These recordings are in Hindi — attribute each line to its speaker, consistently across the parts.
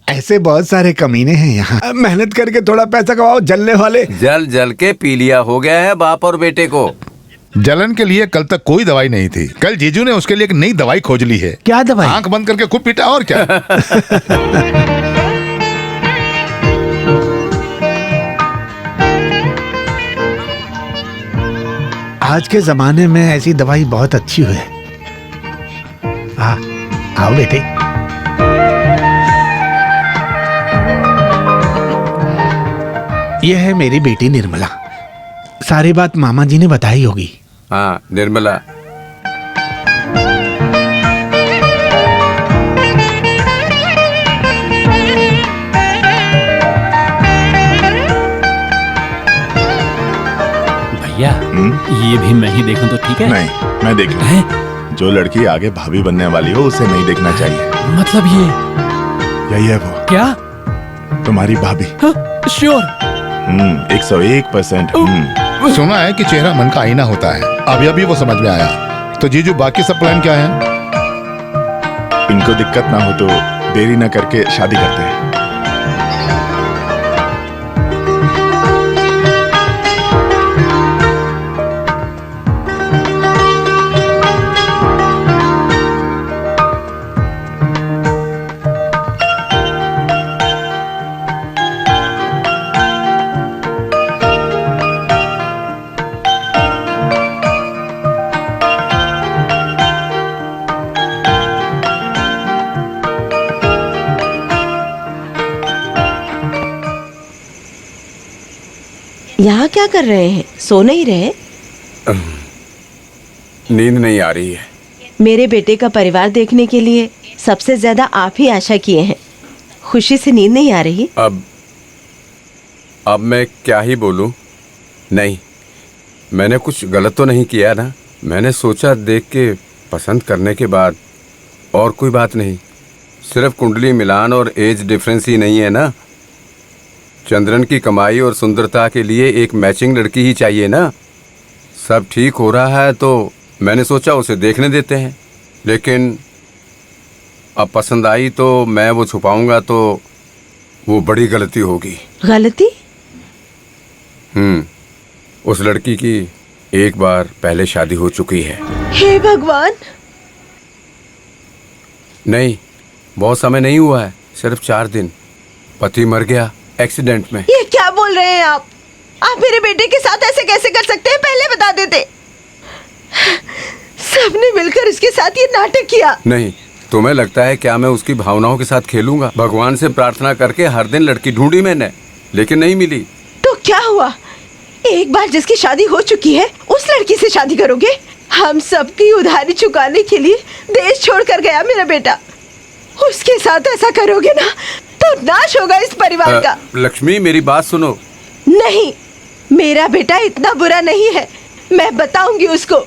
Speaker 1: ऐसे बहुत सारे कमीने हैं यहाँ, मेहनत करके थोड़ा पैसा कमाओ, जलने वाले।
Speaker 2: जल जल के पी लिया हो गया है बाप और बेटे को।
Speaker 3: जलन के लिए कल तक कोई दवाई नहीं थी, कल जीजू ने उसके लिए एक नई दवाई खोज ली है।
Speaker 1: क्या दवाई?
Speaker 3: आंख बंद करके खूब पीटा, और क्या।
Speaker 1: आज के जमाने में ऐसी दवाई बहुत अच्छी है। आओ बेटे। यह है मेरी बेटी निर्मला। सारी बात मामा जी ने बताई होगी।
Speaker 2: हाँ, निर्मला।
Speaker 4: भैया, ये भी मैं ही देखूं तो ठीक है?
Speaker 5: नहीं, मैं देख लूं। जो लड़की आगे भाभी बनने वाली हो उसे नहीं देखना चाहिए।
Speaker 4: मतलब ये
Speaker 5: यही है वो।
Speaker 4: क्या?
Speaker 5: तुम्हारी भाभी।
Speaker 4: श्योर?
Speaker 5: 101%।
Speaker 3: सुना है कि चेहरा मन का आईना होता है, अभी अभी वो समझ में आया। तो जीजू बाकी सब प्लान क्या है?
Speaker 5: इनको दिक्कत ना हो तो देरी ना करके शादी करते हैं।
Speaker 6: यहाँ क्या कर रहे हैं? सो नहीं रहे?
Speaker 2: नींद नहीं आ रही है।
Speaker 6: मेरे बेटे का परिवार देखने के लिए सबसे ज्यादा आप ही आशा किए हैं। खुशी से नींद नहीं आ रही?
Speaker 2: अब मैं क्या ही बोलूं? नहीं, मैंने कुछ गलत तो नहीं किया ना। मैंने सोचा देख के पसंद करने के बाद, और कोई बात नहीं। सिर्फ कुंडली मिलान और एज डिफरेंस ही नहीं है ना। चंद्रन की कमाई और सुंदरता के लिए एक मैचिंग लड़की ही चाहिए ना। सब ठीक हो रहा है तो मैंने सोचा उसे देखने देते हैं। लेकिन अब पसंद आई तो मैं वो छुपाऊंगा तो वो बड़ी गलती होगी।
Speaker 6: गलती?
Speaker 2: उस लड़की की एक बार पहले शादी हो चुकी है।
Speaker 6: हे भगवान!
Speaker 2: नहीं, बहुत समय नहीं हुआ है, सिर्फ 4 दिन। पति मर गया एक्सीडेंट में।
Speaker 6: ये क्या बोल रहे हैं आप? आप मेरे बेटे के साथ ऐसे कैसे कर सकते हैं? पहले बता देते। सबने मिलकर उसके साथ ये नाटक किया।
Speaker 2: नहीं, तुम्हें लगता है क्या मैं उसकी भावनाओं के साथ खेलूंगा? भगवान से प्रार्थना करके हर दिन लड़की ढूंढी मैंने, लेकिन नहीं मिली।
Speaker 6: तो क्या हुआ? एक बार जिसकी शादी हो चुकी है उस लड़की से शादी करोगे? हम सबकी उधारी चुकाने के लिए देश छोड़कर गया मेरा बेटा। उसके साथ ऐसा करोगे ना तो नाश होगा इस परिवार का।
Speaker 2: लक्ष्मी, मेरी बात सुनो।
Speaker 6: नहीं, मेरा बेटा इतना बुरा नहीं है, मैं बताऊंगी उसको।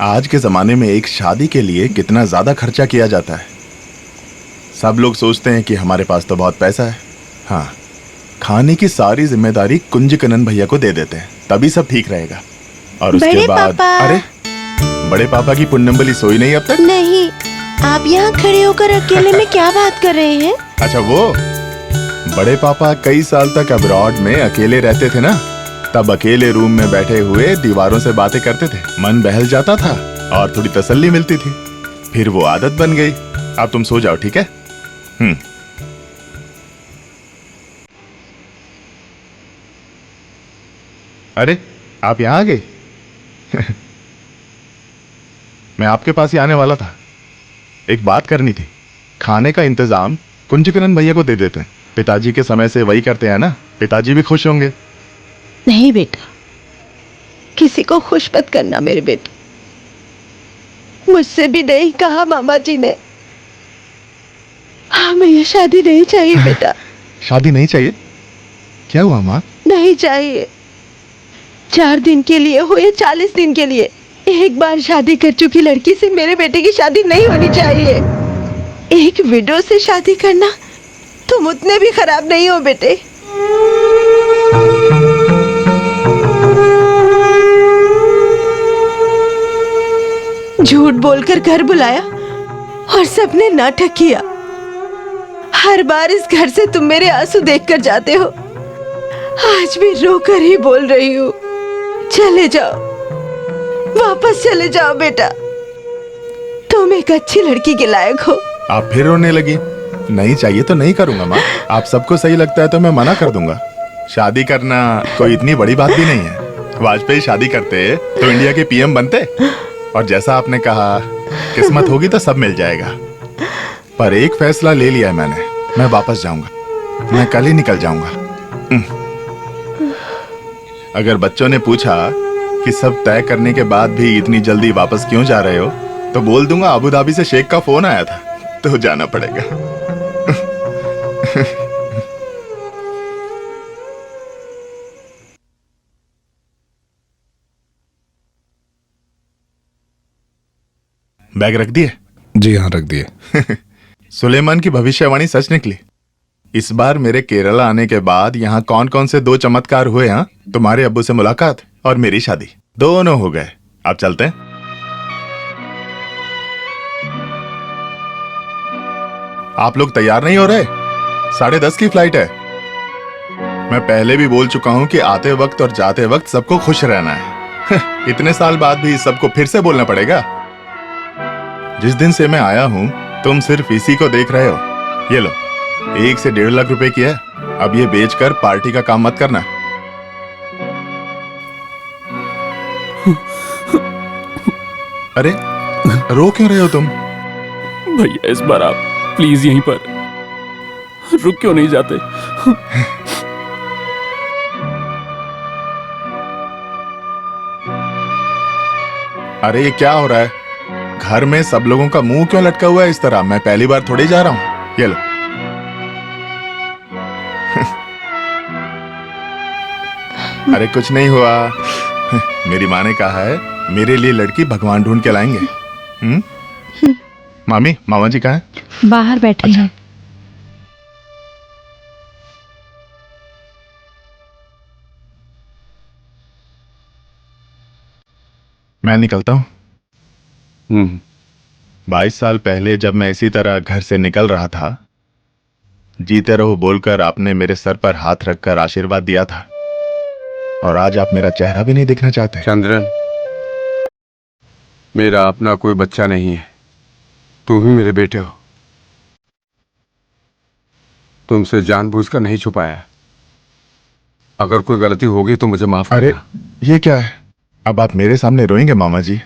Speaker 5: आज के जमाने में एक शादी के लिए कितना ज्यादा खर्चा किया जाता है। सब लोग सोचते हैं कि हमारे पास तो बहुत पैसा है। हाँ, खाने की सारी जिम्मेदारी कुंजकनन भैया को दे देते हैं, तभी सब ठीक रहेगा। और उसके बाद अरे, बड़े पापा की पुण्यबली सोई नहीं अब तक?
Speaker 6: नहीं, आप यहाँ खड़े होकर अकेले में क्या बात कर रहे हैं?
Speaker 5: अच्छा, वो बड़े पापा कई साल तक अब्रॉड में अकेले रहते थे ना, तब अकेले रूम में बैठे हुए दीवारों से बातें करते थे। मन बहल जाता था और थोड़ी तसल्ली मिलती थी। फिर वो आदत बन गई। अब तुम सो जाओ, ठीक है? अरे, आप यहाँ आ गए। मैं आपके पास ही आने वाला था। एक बात करनी थी। खाने का इंतजाम कुंजकनन भैया को दे देते हैं। पिताजी के समय से वही करते हैं ना, पिताजी भी खुश होंगे।
Speaker 6: नहीं बेटा, किसी को खुश मत करना मेरे बेटे। मुझसे भी नहीं कहा मामा जी ने। हमें ये शादी नहीं चाहिए बेटा।
Speaker 5: शादी नहीं चाहिए? क्या हुआ माँ?
Speaker 6: नहीं चाहिए। 4 दिन के लिए हो या 40 दिन के लिए, एक बार शादी कर चुकी लड़की से मेरे बेटे की शादी नहीं होनी चाहिए। एक विडो से शादी करना, तुम उतने भी खराब नहीं हो बेटे। झूठ बोलकर घर बुलाया और सपने नाटक किया। हर बार इस घर से तुम मेरे आंसू देखकर जाते हो। आज भी रोकर ही बोल रही हूँ, चले जाओ, वापस चले जाओ बेटा। तुम एक अच्छी लड़की के लायक हो।
Speaker 5: आप फिर रोने लगी। नहीं चाहिए तो नहीं करूंगा माँ। आप सबको सही लगता है तो मैं मना कर दूंगा। शादी करना कोई इतनी बड़ी बात भी नहीं है। वाजपेयी शादी करते तो इंडिया के पीएम बनते। और जैसा आपने कहा, किस्मत होगी तो सब मिल जाएगा। पर एक फैसला ले लिया है मैंने, मैं वापस जाऊंगा। मैं कल ही निकल जाऊंगा। अगर बच्चों ने पूछा कि सब तय करने के बाद भी इतनी जल्दी वापस क्यों जा रहे हो, तो बोल दूंगा अबू धाबी से शेख का फोन आया था, तो जाना पड़ेगा। बैग रख दिए?
Speaker 3: जी हाँ, रख दिए।
Speaker 5: सुलेमान की भविष्यवाणी सच निकली। इस बार मेरे केरला आने के बाद यहाँ कौन कौन से 2 चमत्कार हुए? हाँ, तुम्हारे अब्बू से मुलाकात और मेरी शादी, दोनों हो गए। अब चलते हैं। आप लोग तैयार नहीं हो रहे? 10:30 की फ्लाइट है। मैं पहले भी बोल चुका हूँ कि आते वक्त और जाते वक्त सबको खुश रहना है। इतने साल बाद भी सबको फिर से बोलना पड़ेगा। जिस दिन से मैं आया हूँ तुम सिर्फ इसी को देख रहे हो। ये लो, 1 से 1.5 लाख रुपए की है। अब ये बेचकर पार्टी का काम मत करना। अरे रो क्यों रहे हो तुम?
Speaker 4: भैया इस बार आप प्लीज यहीं पर रुक क्यों नहीं जाते?
Speaker 5: अरे ये क्या हो रहा है? घर में सब लोगों का मुंह क्यों लटका हुआ है इस तरह? मैं पहली बार थोड़ी जा रहा हूं। ये लो। अरे कुछ नहीं हुआ। मेरी माँ ने कहा है मेरे लिए लड़की भगवान ढूंढ के लाएंगे। मामी, मामा जी कहाँ हैं?
Speaker 7: बाहर बैठे हैं।
Speaker 5: मैं निकलता हूँ। 22 साल पहले जब मैं इसी तरह घर से निकल रहा था, जीते रहो बोलकर आपने मेरे सर पर हाथ रखकर आशीर्वाद दिया था। और आज आप मेरा चेहरा भी नहीं देखना चाहते।
Speaker 2: चंद्रन, मेरा अपना कोई बच्चा नहीं है। तुम ही मेरे बेटे हो। तुमसे जानबूझकर नहीं छुपाया। अगर कोई गलती होगी तो मुझे माफ
Speaker 5: अरे
Speaker 2: करना।
Speaker 5: ये क्या है? अब आप मेरे सामने रोएंगे मामा जी?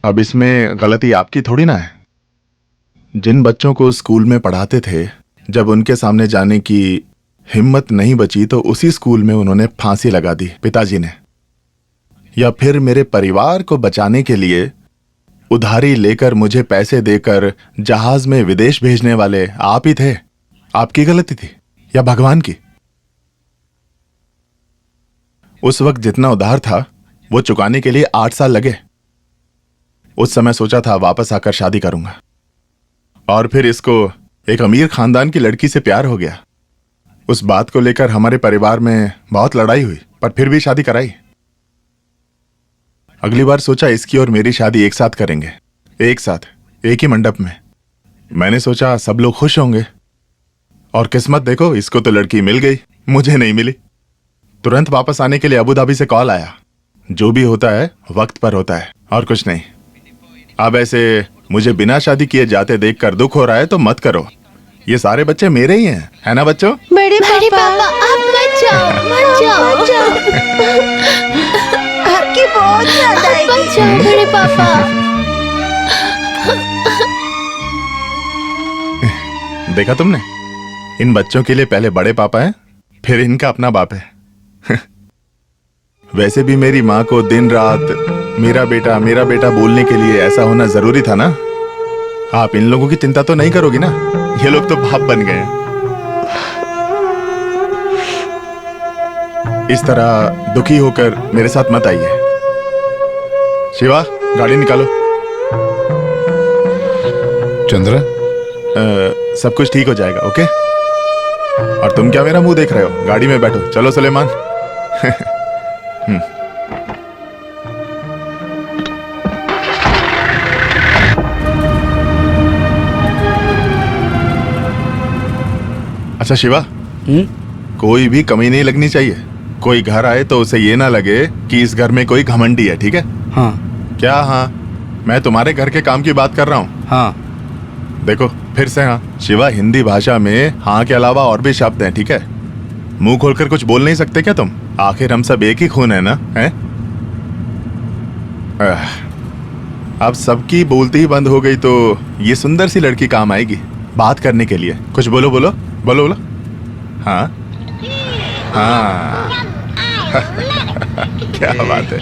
Speaker 5: अब इसमें गलती आपकी थोड़ी ना है। जिन बच्चों को स्कूल में पढ़ाते थे, जब उनके सामने जाने की हिम्मत नहीं बची तो उसी स्कूल में उन्होंने फांसी लगा दी, पिताजी ने। या फिर मेरे परिवार को बचाने के लिए उधारी लेकर मुझे पैसे देकर जहाज में विदेश भेजने वाले आप ही थे। आपकी गलती थी या भगवान की? उस वक्त जितना उधार था वो चुकाने के लिए 8 साल लगे। उस समय सोचा था वापस आकर शादी करूंगा, और फिर इसको एक अमीर खानदान की लड़की से प्यार हो गया। उस बात को लेकर हमारे परिवार में बहुत लड़ाई हुई, पर फिर भी शादी कराई। अगली बार सोचा इसकी और मेरी शादी एक साथ करेंगे, एक साथ, एक ही मंडप में। मैंने सोचा सब लोग खुश होंगे, और किस्मत देखो, इसको तो लड़की मिल गई, मुझे नहीं मिली। तुरंत वापस आने के लिए अबू धाबी से कॉल आया। जो भी होता है वक्त पर होता है, और कुछ नहीं। अब ऐसे मुझे बिना शादी किए जाते देखकर दुख हो रहा है तो मत करो। ये सारे बच्चे मेरे ही हैं, है ना बच्चों?
Speaker 6: बड़े पापा,
Speaker 7: आप मत जाओ, मत जाओ।
Speaker 6: आपकी बहुत याद आएगी।
Speaker 7: मत जाओ बड़े पापा।
Speaker 5: देखा तुमने? इन बच्चों के लिए पहले बड़े पापा हैं, फिर इनका अपना बाप है। वैसे भी मेरी माँ को दिन रात मेरा बेटा बोलने के लिए ऐसा होना जरूरी था ना। आप इन लोगों की चिंता तो नहीं करोगी ना? ये लोग तो बाप बन गए हैं। इस तरह दुखी होकर मेरे साथ मत आइए। शिवा, गाड़ी निकालो।
Speaker 3: चंद्र,
Speaker 5: सब कुछ ठीक हो जाएगा, ओके? और तुम क्या मेरा मुंह देख रहे हो? गाड़ी में बैठो। चलो सुलेमान।
Speaker 3: अच्छा शिवा, कोई भी कमी नहीं लगनी चाहिए। कोई घर आए तो उसे ये ना लगे कि इस घर में कोई घमंडी है, ठीक है?
Speaker 8: हाँ
Speaker 3: क्या हाँ? मैं तुम्हारे घर के काम की बात कर रहा हूँ।
Speaker 8: हाँ।
Speaker 3: देखो फिर से हाँ। शिवा, हिंदी भाषा में हाँ के अलावा और भी शब्द हैं, ठीक है? मुंह खोलकर कुछ बोल नहीं सकते क्या तुम? आखिर हम सब एक ही खून है ना, हैं? अब सबकी बोलती ही बंद हो गई तो ये सुंदर सी लड़की काम आएगी बात करने के लिए। कुछ बोलो बोलो बोलो बोलो। हाँ हाँ क्या बात है।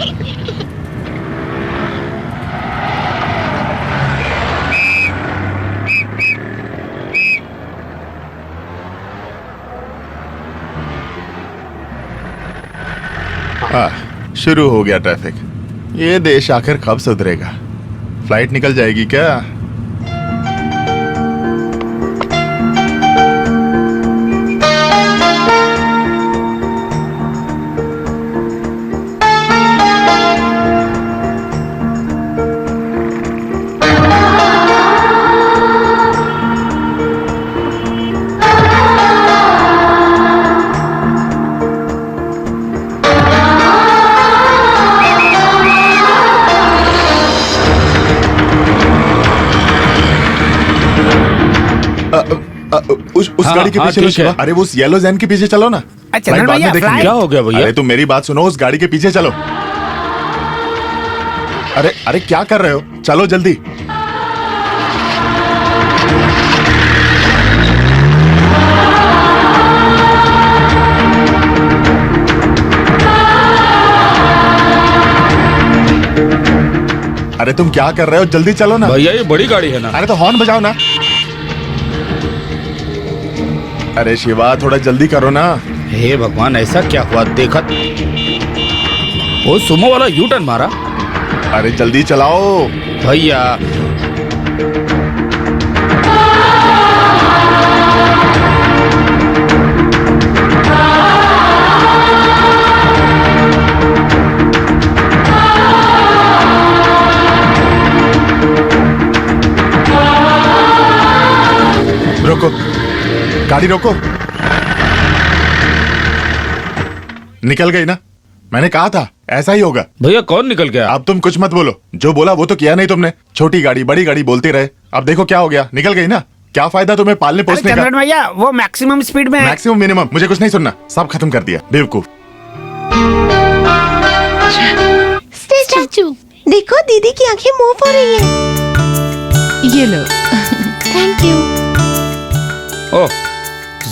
Speaker 3: शुरू हो गया ट्रैफिक। ये देश आखिर कब सुधरेगा? फ्लाइट निकल जाएगी क्या? उस गाड़ी के पीछे चलो। अरे वो उस येलो ज़ैन के पीछे चलो ना।
Speaker 8: अच्छा
Speaker 3: फ्लाइट बाद में देखेंगे।
Speaker 8: क्या हो गया भैया?
Speaker 3: अरे तुम मेरी बात सुनो, उस गाड़ी के पीछे चलो। अरे अरे क्या कर रहे हो? चलो जल्दी। अरे तुम क्या कर रहे हो? जल्दी चलो ना
Speaker 8: भैया, ये बड़ी गाड़ी है ना।
Speaker 3: अरे तो हॉर्न बजाओ ना। अरे शिवा, थोड़ा जल्दी करो ना।
Speaker 8: हे भगवान, ऐसा क्या हुआ? देखा वो सुमो वाला यू टर्न मारा।
Speaker 3: अरे जल्दी चलाओ
Speaker 8: भैया।
Speaker 3: रोको, गाड़ी रोको। निकल गई ना? मैंने कहा था ऐसा ही होगा।
Speaker 8: भैया कौन निकल गया?
Speaker 3: अब तुम कुछ मत बोलो। जो बोला वो तो किया नहीं तुमने। छोटी गाड़ी बड़ी गाड़ी बोलते रहे। अब देखो क्या हो गया, निकल गई ना। क्या फायदा तुम्हें पालने पोसने का?
Speaker 9: भैया वो मैक्सिमम स्पीड में है।
Speaker 3: मैक्सिमम मिनिमम मुझे कुछ नहीं सुनना। सब खत्म कर दिया, बेवकूफ।
Speaker 7: स्टैचू।
Speaker 6: देखो दीदी की आंखें मूव हो रही हैं।
Speaker 10: ये लो।
Speaker 7: Thank you.
Speaker 8: ओह,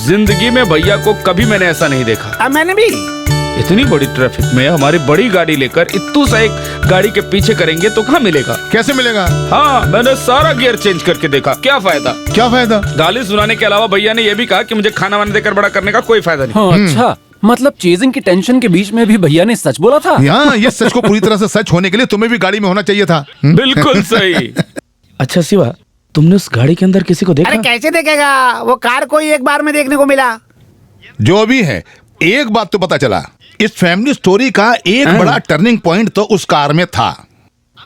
Speaker 8: जिंदगी में भैया को कभी मैंने ऐसा नहीं देखा।
Speaker 9: मैंने भी।
Speaker 8: इतनी बड़ी ट्रैफिक में हमारी बड़ी गाड़ी लेकर इतू सा एक गाड़ी के पीछे करेंगे तो कहाँ मिलेगा?
Speaker 3: कैसे मिलेगा?
Speaker 8: हाँ, मैंने सारा गियर चेंज करके देखा। क्या फायदा?
Speaker 3: क्या फायदा?
Speaker 8: गाली सुनाने के अलावा भैया ने यह भी कहा कि मुझे खाना वाना देकर बड़ा करने का कोई फायदा नहीं।
Speaker 4: हाँ, अच्छा, मतलब चेजिंग की टेंशन के बीच में भी भैया ने सच बोला था।
Speaker 3: यहाँ ये सच को पूरी तरह से सच होने के लिए तुम्हें भी गाड़ी में होना चाहिए था।
Speaker 8: बिल्कुल सही। अच्छा शिवा, तुमने उस गाड़ी के अंदर किसी को देखा?
Speaker 9: अरे कैसे देखेगा? वो कार को ही एक बार में देखने को मिला।
Speaker 3: जो भी है, एक बात तो पता चला, इस फैमिली स्टोरी का एक बड़ा टर्निंग पॉइंट तो उस कार में था।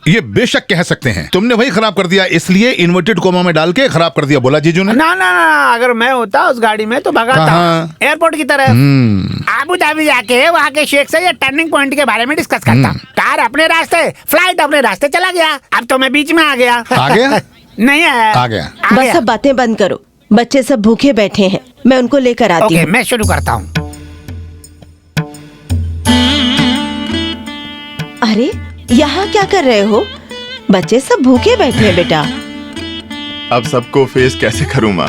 Speaker 3: ये बेशक कह सकते हैं। तुमने वही खराब कर दिया, इसलिए इन्वर्टेड कोमा में डाल के खराब कर दिया, बोला जीजू ने।
Speaker 9: ना ना ना, अगर मैं होता उस गाड़ी में तो भगाता एयरपोर्ट की तरफ। आबू धाबी जाके वहाँ के शेख से ये टर्निंग पॉइंट के बारे में डिस्कस करता। कार अपने रास्ते, फ्लाइट अपने रास्ते चला गया। अब तो मैं बीच में आ गया।
Speaker 3: आ गया?
Speaker 9: नहीं आया।
Speaker 3: आ गया।
Speaker 6: बस अब बातें बंद करो। बच्चे सब भूखे बैठे हैं, मैं उनको लेकर आती हूँ।
Speaker 9: मैं शुरू करता हूँ।
Speaker 6: अरे यहाँ क्या कर रहे हो? बच्चे सब भूखे बैठे हैं बेटा।
Speaker 3: अब सबको फेस कैसे करूं माँ?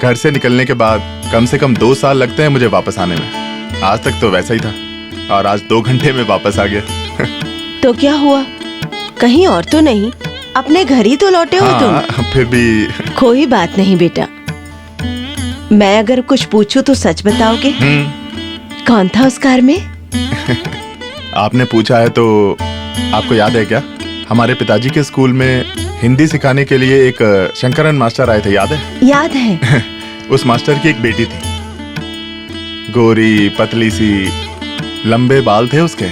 Speaker 3: घर से निकलने के बाद कम से कम 2 साल लगते हैं मुझे वापस आने में। आज तक तो वैसा ही था और आज 2 घंटे में वापस आ गया।
Speaker 6: तो क्या हुआ? कहीं और तो नहीं? अपने घर ही तो लौटे हो तुम।
Speaker 3: फिर भी
Speaker 6: कोई बात नहीं बेटा। मैं अगर कुछ पूछूं तो सच बताओगे? कौन था उस कार में?
Speaker 3: आपने पूछा है तो आपको याद है क्या? हमारे पिताजी के स्कूल में हिंदी सिखाने के लिए एक शंकरन मास्टर आए थे, याद है?
Speaker 6: याद है।
Speaker 3: उस मास्टर की एक बेटी थी, गोरी पतली सी, लंबे बाल थे उसके।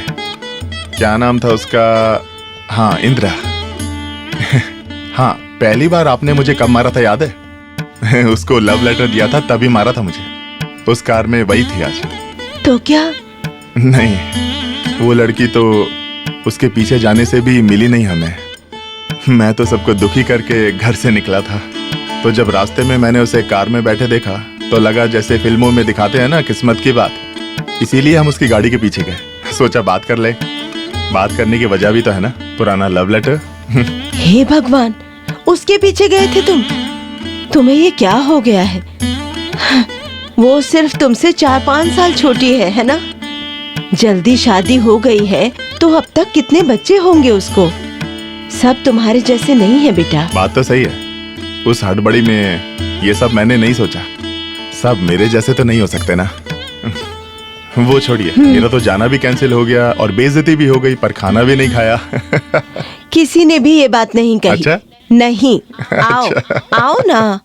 Speaker 3: क्या नाम था उसका? हाँ, इंदिरा। हाँ, पहली बार आपने मुझे कब मारा था याद है?
Speaker 5: उसको लव लेटर दिया था तभी मारा था मुझे। उस कार में वही थी आज।
Speaker 6: तो क्या?
Speaker 5: नहीं, वो लड़की तो उसके पीछे जाने से भी मिली नहीं हमें। मैं तो सबको दुखी करके घर से निकला था, तो जब रास्ते में मैंने उसे कार में बैठे देखा तो लगा जैसे फिल्मों में दिखाते हैं ना किस्मत की बात। इसीलिए हम उसकी गाड़ी के पीछे गए, सोचा बात कर ले। बात करने की वजह भी तो है ना, पुराना लव लेटर।
Speaker 6: हे भगवान, उसके पीछे गए थे तुम? तुम्हें ये क्या हो गया है? वो सिर्फ तुमसे 4-5 साल छोटी है ना? जल्दी शादी हो गई है तो अब तक कितने बच्चे होंगे उसको? सब तुम्हारे जैसे नहीं है बेटा।
Speaker 5: बात तो सही है, उस हड़बड़ी में ये सब मैंने नहीं सोचा। सब मेरे जैसे तो नहीं हो सकते ना। वो छोड़िए, मेरा तो जाना भी कैंसिल हो गया और बेइज्जती भी हो गई, पर खाना भी नहीं खाया।
Speaker 6: किसी ने भी ये बात नहीं कही।
Speaker 5: अच्छा?
Speaker 6: नहीं, आओ आओ ना।